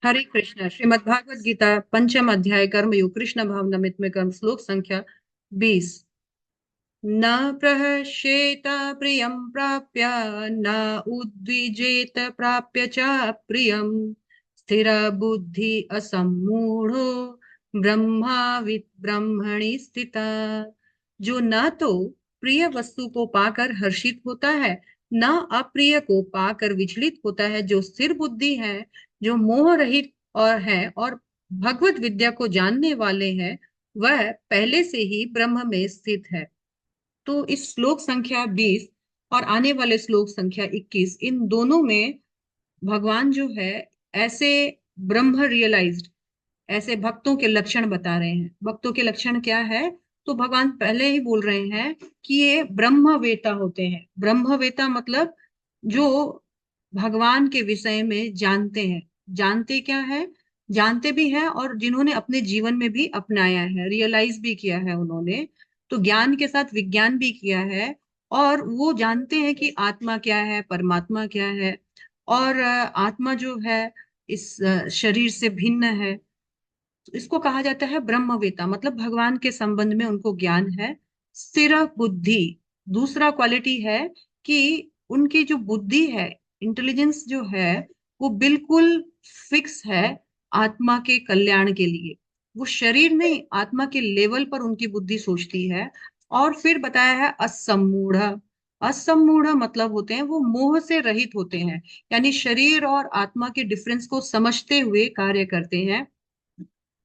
हरे कृष्ण। श्रीमद् भागवत गीता पंचम अध्याय कर्मयोग कृष्ण भावनामृत में कर्म श्लोक संख्या 20। न प्रहस्येत प्रियं प्राप्य न उद्विजेत प्राप्य च प्रियं स्थिर बुद्धि असम्मूढ़ो ब्रह्मावित् ब्रह्मणि स्थिता। जो न तो प्रिय वस्तु को पाकर हर्षित होता है, न अप्रिय को पाकर विचलित होता है, जो स्थिर बुद्धि है, जो मोह रहित और है और भगवत विद्या को जानने वाले हैं, वह पहले से ही ब्रह्म में स्थित है। तो इस श्लोक संख्या 20 और आने वाले श्लोक संख्या 21, इन दोनों में भगवान जो है ऐसे ब्रह्म रियलाइज्ड ऐसे भक्तों के लक्षण बता रहे हैं। भक्तों के लक्षण क्या है? तो भगवान पहले ही बोल रहे हैं कि ये ब्रह्मवेता होते हैं। ब्रह्मवेता मतलब जो भगवान के विषय में जानते हैं। जानते क्या है? जानते भी हैं और जिन्होंने अपने जीवन में भी अपनाया है, रियलाइज भी किया है उन्होंने। तो ज्ञान के साथ विज्ञान भी किया है और वो जानते हैं कि आत्मा क्या है, परमात्मा क्या है। और आत्मा जो है इस शरीर से भिन्न है। तो इसको कहा जाता है ब्रह्मवेता, मतलब भगवान के संबंध में उनको ज्ञान है। स्थिर बुद्धि दूसरा क्वालिटी है कि उनकी जो बुद्धि है, इंटेलिजेंस जो है, वो बिल्कुल फिक्स है आत्मा के कल्याण के लिए। वो शरीर नहीं, आत्मा के लेवल पर उनकी बुद्धि सोचती है। और फिर बताया है असम्मूढ़। असम्मूढ़ मतलब होते हैं वो मोह से रहित होते हैं, यानी शरीर और आत्मा के डिफरेंस को समझते हुए कार्य करते हैं।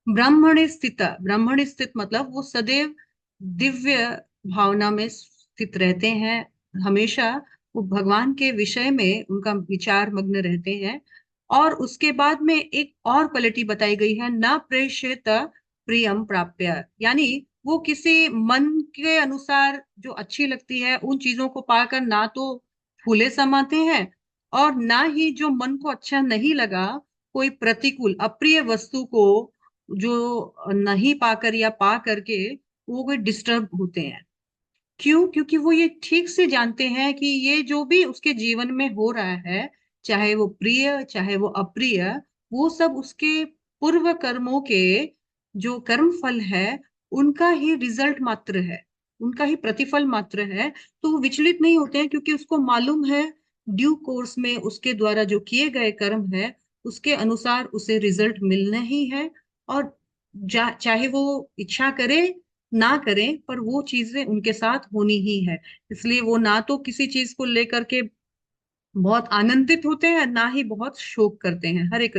ब्राह्मण स्थित मतलब वो सदैव दिव्य भावना में स्थित रहते हैं। हमेशा वो भगवान के विषय में उनका विचार मग्न रहते हैं। और उसके बाद में एक और क्वालिटी बताई गई है, न प्रेषित प्रियम प्राप्य, यानी वो किसी मन के अनुसार जो अच्छी लगती है उन चीजों को पाकर ना तो फूले समाते हैं, और ना ही जो मन को अच्छा नहीं लगा, कोई प्रतिकूल अप्रिय वस्तु को जो नहीं पाकर या पा करके वो कोई डिस्टर्ब होते हैं। क्यों? क्योंकि वो ये ठीक से जानते हैं कि ये जो भी उसके जीवन में हो रहा है, चाहे वो प्रिय चाहे वो अप्रिय, वो सब उसके पूर्व कर्मों के जो कर्म फल है, उनका ही रिजल्ट मात्र है, उनका ही प्रतिफल मात्र है। तो वो विचलित नहीं होते हैं क्योंकि उसको मालूम है ड्यू कोर्स में उसके द्वारा जो किए गए कर्म है उसके अनुसार उसे रिजल्ट मिलना ही है। और चाहे वो इच्छा करे ना करें, पर वो चीजें उनके साथ होनी ही है। इसलिए वो ना तो किसी चीज को लेकर के बहुत आनंदित होते हैं, ना ही बहुत शोक करते हैं। हरे कृष्ण।